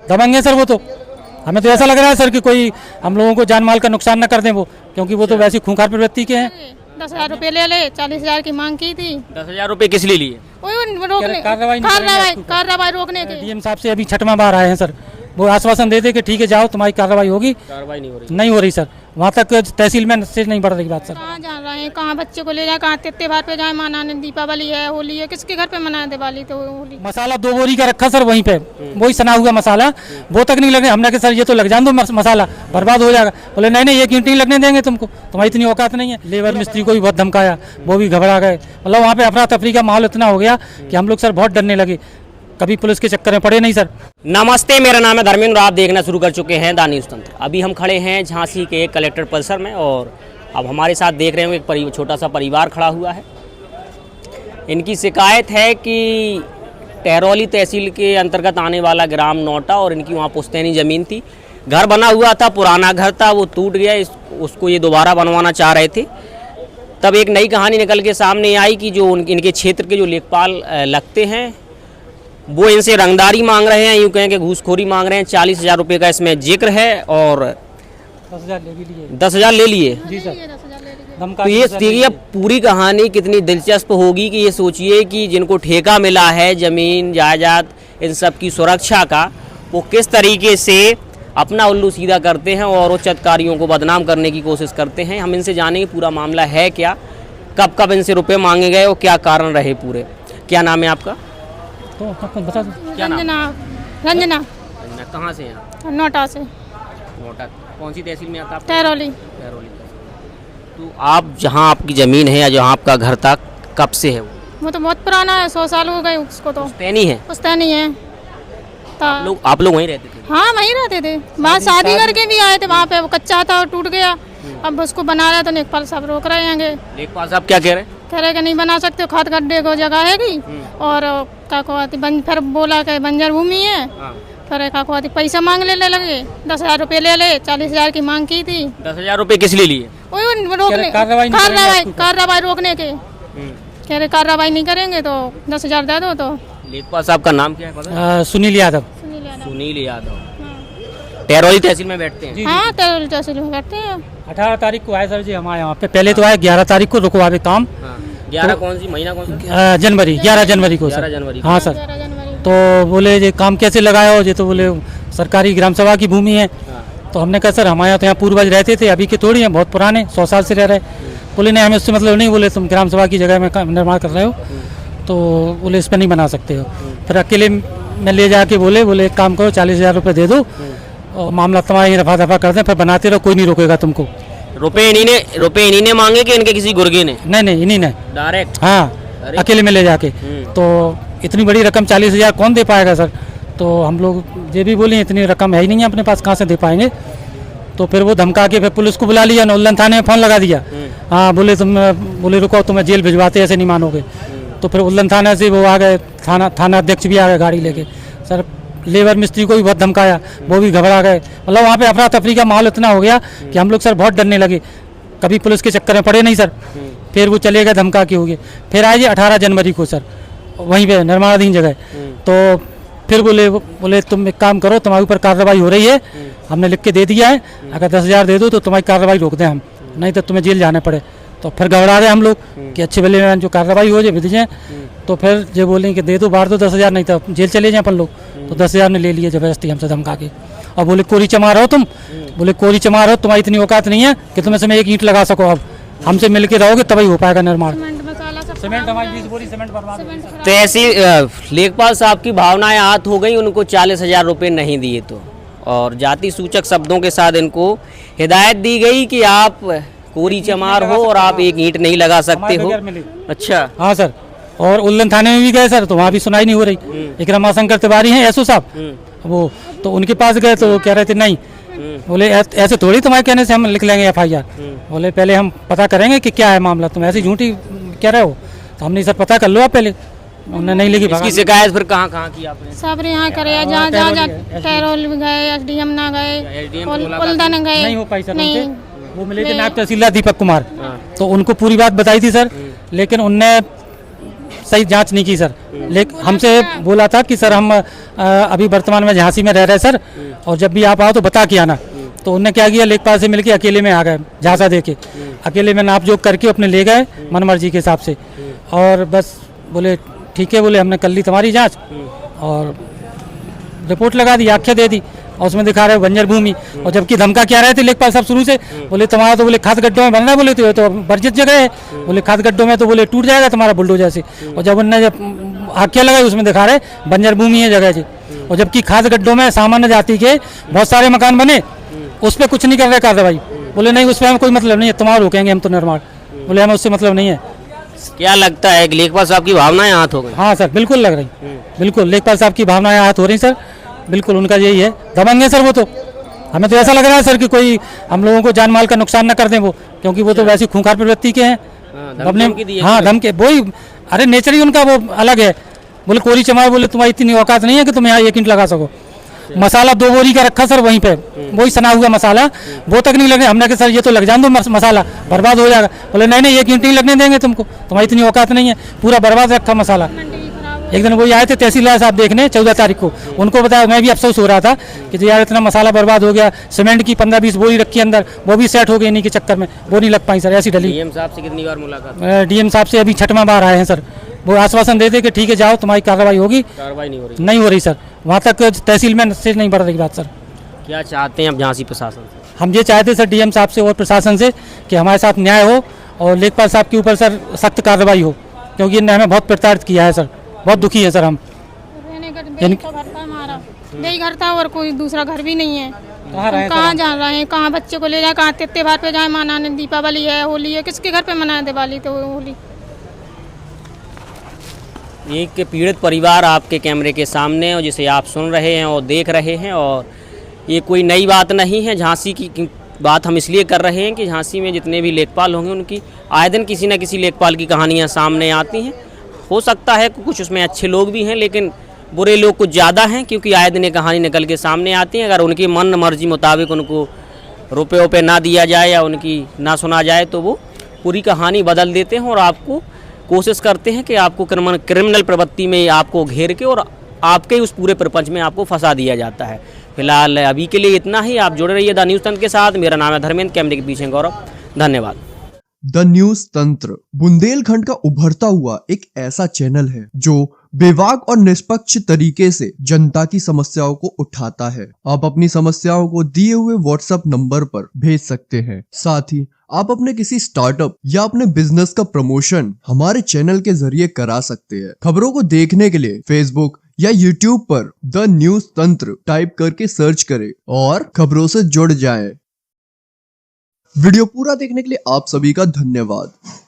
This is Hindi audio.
दबंग है सर वो तो। हमें तो ऐसा लग रहा है सर कि कोई हम लोगों को जान माल का नुकसान न कर दें वो, क्योंकि वो तो वैसी खूंखार प्रवृत्ति के हैं। 10,000 रुपये ले ले, 40,000 की मांग की थी। 10,000 रुपये किस लिए लिए? कार्रवाई रोकने के। डीएम साहब से अभी छठवां बार आए हैं सर, वो आश्वासन देते कि ठीक है जाओ तुम्हारी कार्रवाई होगी, कार्रवाई नहीं हो रही सर। वहाँ तक तहसील में से नहीं बढ़ रही बात सर। कहाँ जा रहे हैं, कहाँ बच्चे को ले जाए, कहाँ त्योहार पे जाए मनाने, दीपावली है, होली है, किसके घर पे मनाए दिवाली तो होली। मसाला 2 बोरी का रखा सर वहीं पे, वही सना हुआ मसाला, वो तक नहीं लगने। हमने कहा सर ये तो लग जान दो, मसाला बर्बाद हो जाएगा। बोले नहीं नहीं 1 ईंट नहीं लगने देंगे तुमको, तुम्हारी इतनी औकात नहीं है। लेबर मिस्त्री को भी बहुत धमकाया, वो भी घबरा गए। मतलब वहाँ पे अफरा तफरी का माहौल इतना हो गया कि हम लोग सर बहुत डरने लगे, कभी पुलिस के चक्कर में पड़े नहीं सर। नमस्ते, मेरा नाम है धर्मेंद्र, आप देखना शुरू कर चुके हैं द न्यूज़ तंत्र। अभी हम खड़े हैं झांसी के कलेक्टर परिसर में और अब हमारे साथ देख रहे हैं एक छोटा सा परिवार खड़ा हुआ है। इनकी शिकायत है कि टहरौली तहसील के अंतर्गत आने वाला ग्राम नौटा और इनकी वहाँ पुश्तैनी ज़मीन थी, घर बना हुआ था, पुराना घर था, वो टूट गया, उसको ये दोबारा बनवाना चाह रहे थे। तब एक नई कहानी निकल के सामने आई कि जो इनके क्षेत्र के जो लेखपाल लगते हैं वो इनसे रंगदारी मांग रहे हैं, यूँ कहें कि घूसखोरी मांग रहे हैं। 40,000 रुपये का इसमें जिक्र है और 10,000 ले लिए जी सर। तो ये देखिए पूरी कहानी कितनी दिलचस्प होगी कि ये सोचिए कि जिनको ठेका मिला है ज़मीन जायदाद इन सब की सुरक्षा का, वो किस तरीके से अपना उल्लू सीधा करते हैं और उच्च अधिकारियों को बदनाम करने की कोशिश करते हैं। हम इनसे जानेंगे पूरा मामला है क्या, कब कब इनसे रुपये मांगे गए और क्या कारण रहे पूरे। क्या नाम है आपका? तो बता दो। क्या नाम? रंजना। कहाँ से हैं? नोटा से। नोटा कौन सी तहसील में आता है? टहरौली। तो आप जहाँ आपकी ज़मीन है या जहाँ आपका घर था कब से है वो तो बहुत पुराना है, 100 साल हो गए उसको तो। पुश्तैनी है? पुश्तैनी है। आप लोग वहीं रहते थे? हाँ वहीं रहते थे, वहाँ शादी करके भी आए थे, वहाँ पे वो कच्चा था और टूट गया। अब उसको बना रहा है तो लेखपाल साहब रोक रहे हैं। लेखपाल साहब क्या कह रहे हैं? कह रहे कि नहीं बना सकते, खाद गड्ढे को जगह है कि और क्या कहती फिर बोला कि बंजर भूमि है। फिर क्या कहती पैसा मांग ले लगे, 10,000 रुपये ले ले, 40,000 की मांग की थी। 10,000 रुपये किस लिए लिए? रोकने कार्रवाई रोकने के। कह रहे कार्रवाई नहीं करेंगे तो 10,000 दे दो। तो लेखपाल साहब का नाम क्या है पता? सुनील यादव। सुनील यादव टहरौली तहसील में बैठते हैं? हाँ टहरौली तहसील में बैठते हैं। 18 तारीख को आए सर जी हमारे यहाँ पे, पहले तो आए 11 तारीख को रुकवावे काम। 11 कौन सी महीना कौन सा? जनवरी, 11 जनवरी को। 11 जनवरी। हाँ सर। तो बोले ये काम कैसे लगाया हो, ये तो बोले सरकारी ग्राम सभा की भूमि है। तो हमने कहा सर हमारे यहाँ तो यहाँ पूर्वज रहते थे, अभी के थोड़ी हैं, बहुत पुराने 100 साल से रह रहे। बोले नहीं हमें उससे मतलब नहीं, बोले तुम ग्राम सभा की जगह में निर्माण कर रहे हो तो बोले इस पर नहीं बना सकते हो। फिर अकेले में ले जाके बोले एक काम करो 40,000 रुपये दे दो और मामला तुम्हारा रफा दफा कर दें, फिर बनाते रहो, कोई नहीं रोकेगा तुमको। रुपए इन्हीं ने मांगे कि इनके किसी गुर्गे ने? नहीं इन्हीं ने डायरेक्ट। हाँ अकेले में ले जाके। तो इतनी बड़ी रकम 40,000 कौन दे पाएगा सर। तो हम लोग ये भी बोले इतनी रकम है ही नहीं है अपने पास, कहाँ से दे पाएंगे। तो फिर वो धमका के फिर पुलिस को बुला लिया, उल्लन थाने में फ़ोन लगा दिया। हाँ बोले रुको तुम्हें जेल भिजवाते, ऐसे नहीं मानोगे। तो फिर उल्लन थाने से वो आ गए, थाना अध्यक्ष भी आ गए गाड़ी लेके। सर लेबर मिस्त्री को भी बहुत धमकाया, वो भी घबरा गए। मतलब वहाँ पे अफरा तफरी का माहौल इतना हो गया कि हम लोग सर बहुत डरने लगे, कभी पुलिस के चक्कर में पड़े नहीं सर। फिर वो चले गए धमका के हो गए। फिर आए जी 18 जनवरी को सर, वहीं पे निर्माणाधीन जगह। तो फिर बोले तुम एक काम करो, तुम्हारे ऊपर कार्रवाई हो रही है, हमने लिख के दे दिया है, अगर 10,000 दे दो तो तुम्हारी कार्रवाई रोक दें हम, नहीं तो तुम्हें जेल जाने पड़े। तो फिर घबरा गए हम लोग कि अच्छे भले जो कार्रवाई हो जाए विधि जाए। तो फिर जो बोलें कि दे दो बाहर दो 10,000, नहीं तो जेल चले जाए अपन लोग। तो 10,000 ने ले लिए जबरदस्ती हमसे धमका के। और बोले कोरी चमा रहो तुम, बोले कोरी चमा रहो, तुम्हारी इतनी औकात नहीं है कि तुम इसमें 1 ईंट लगा सको, अब हमसे मिल के रहोगे तभी हो पाएगा निर्माण। सीमेंट हमारी 20 बोरी सीमेंट बर्बाद। तो ऐसी लेखपाल साहब की भावनाएं आहत हो गई, उनको 40,000 रुपये नहीं दिए तो, और जाति सूचक शब्दों के साथ इनको हिदायत दी गई कि आप कोरी चमार हो और आप 1 ईंट नहीं लगा सकते हो। अच्छा। हाँ सर, और उल्लन थाने में भी गए सर, तो वहाँ भी सुनाई नहीं हो रही। एक रमाशंकर तिवारी हैं एसओ साहब, वो तो उनके पास गए तो कह रहे थे नहीं, बोले ऐसे थोड़ी तुम्हारे कहने से हम लिख लेंगे FIR। बोले पहले हम पता करेंगे कि क्या है मामला, तुम ऐसी झूठी कह रहे हो। तो हमने सर पता कर लो आप पहले, उन्होंने नहीं लिखी। इसकी शिकायत फिर कहाँ की आपने? सब यहाँ करे, जहाँ टहरौल गए, SDM ना गए, उल्लन गए, नहीं हो पाई सर। वो मिले थे नायब तहसीलदार दीपक कुमार, तो उनको पूरी बात बताई थी सर, लेकिन उनने सही जांच नहीं की सर। लेकिन हमसे बोला था कि सर हम अभी वर्तमान में झांसी में रह रहे सर, और जब भी आप आओ तो बता के आना। तो उनने क्या किया, लेखपाल से मिलके अकेले में आ गए, झांसा दे के अकेले में नाप जोक करके अपने ले गए मनमर्जी के हिसाब से, और बस बोले ठीक है, बोले हमने कर ली तुम्हारी जाँच और रिपोर्ट लगा दी, आख्या दे दी, और उसमें दिखा रहे बंजर भूमि। और जबकि धमका क्या रहे थे लेखपाल साहब शुरू से, बोले तुम्हारा तो बोले खाद गड्ढों में बनना है, बोले तो वर्जित जगह है, बोले खाद गड्ढों में तो बोले टूट जाएगा तुम्हारा बुलडोजर से। और जब उनने जब आख्या लगाई उसमें दिखा रहे बंजर भूमि है जगह जी, और जबकि खाद गड्ढों में सामान्य जाति के बहुत सारे मकान बने, उस पर कुछ नहीं कर रहे कार्रवाई। बोले नहीं उस पर हमें कोई मतलब नहीं है, तुम्हारा रोकेंगे हम तो निर्माण, बोले हमें उससे मतलब नहीं है। क्या लगता है कि लेखपाल साहब की भावनाएं हाथ हो गई? हाँ सर बिल्कुल लग रही, बिल्कुल लेखपाल साहब की भावनाएं हाथ हो रही सर, बिल्कुल उनका यही है, दबंग है सर वो तो। हमें तो ऐसा लग रहा है सर कि कोई हम लोगों को जान माल का नुकसान न कर दें वो, क्योंकि वो तो वैसी खूंखार प्रवृत्ति के हैं। हाँ धमके, वही, अरे नेचर ही उनका वो अलग है। बोले कोरी चमार, बोले तुम्हारी इतनी औकात नहीं है कि तुम यहाँ 1 ईंट लगा सको। मसाला 2 बोरी का रखा सर वहीं पे, वही सना हुआ मसाला, वो तक नहीं लगने। हमने कहा सर ये तो लग जान दो, मसाला बर्बाद हो जाएगा। बोले नहीं नहीं 1 ईंट नहीं लगने देंगे तुमको, तुम्हारी इतनी औकात नहीं है, पूरा बर्बाद रखा मसाला। एक दिन वही आए थे तहसीलदार साहब देखने 14 तारीख को, उनको बताया, मैं भी अफसोस हो रहा था कि यार इतना मसाला बर्बाद हो गया। सीमेंट की 15-20 बोरी रखी अंदर, वो भी सेट हो गई इन्हीं के चक्कर में, वो नहीं लग पाई सर, ऐसी डली। डीएम साहब से कितनी बार मुलाकात? डीएम साहब से अभी 6वां बार आए हैं सर, वो आश्वासन देते कि ठीक है जाओ तुम्हारी कार्रवाई होगी, कार्रवाई नहीं हो रही सर। वहाँ तक तहसील में से नहीं बढ़ रही बात सर। क्या चाहते हैं अब झांसी प्रशासन से? हम ये चाहते सर डीएम साहब से और प्रशासन से कि हमारे साथ न्याय हो और लेखपाल साहब के ऊपर सर सख्त कार्रवाई हो, क्योंकि इन्होंने हमें बहुत प्रताड़ित किया है सर, बहुत दुखी है सर हम। हमारा यही घर था और कोई दूसरा घर भी नहीं है। कहाँ जा रहे हैं, कहाँ बच्चे को ले जाए, कहाँ त्योहार पे जाए मनाने, दीपावली है, होली है, किसके घर पे मनाए दिवाली तो होली। एक पीड़ित परिवार आपके कैमरे के सामने और जिसे आप सुन रहे हैं और देख रहे हैं, और ये कोई नई बात नहीं है। झांसी की बात हम इसलिए कर रहे हैं कि झांसी में जितने भी लेखपाल होंगे उनकी आए दिन किसी न किसी लेखपाल की कहानियाँ सामने आती हैं। हो सकता है कुछ उसमें अच्छे लोग भी हैं, लेकिन बुरे लोग कुछ ज़्यादा हैं, क्योंकि आए दिन ये कहानी निकल के सामने आती है। अगर उनकी मन मर्जी मुताबिक उनको रुपये ना दिया जाए या उनकी ना सुना जाए तो वो पूरी कहानी बदल देते हैं और आपको कोशिश करते हैं कि आपको क्रिमिनल प्रवृत्ति में आपको घेर के और आपके उस पूरे प्रपंच में आपको फंसा दिया जाता है। फिलहाल अभी के लिए इतना ही। आप जुड़े रहिए द न्यूज़ तंत्र के साथ। मेरा नाम है धर्मेंद्र, कैमरे के पीछे गौरव। धन्यवाद। द न्यूज तंत्र बुंदेलखंड का उभरता हुआ एक ऐसा चैनल है जो बेबाक और निष्पक्ष तरीके से जनता की समस्याओं को उठाता है। आप अपनी समस्याओं को दिए हुए व्हाट्सएप नंबर पर भेज सकते हैं। साथ ही आप अपने किसी स्टार्टअप या अपने बिजनेस का प्रमोशन हमारे चैनल के जरिए करा सकते हैं। खबरों को देखने के लिए फेसबुक या यूट्यूब पर द न्यूज तंत्र टाइप करके सर्च करें और खबरों से जुड़ जाएं। वीडियो पूरा देखने के लिए आप सभी का धन्यवाद।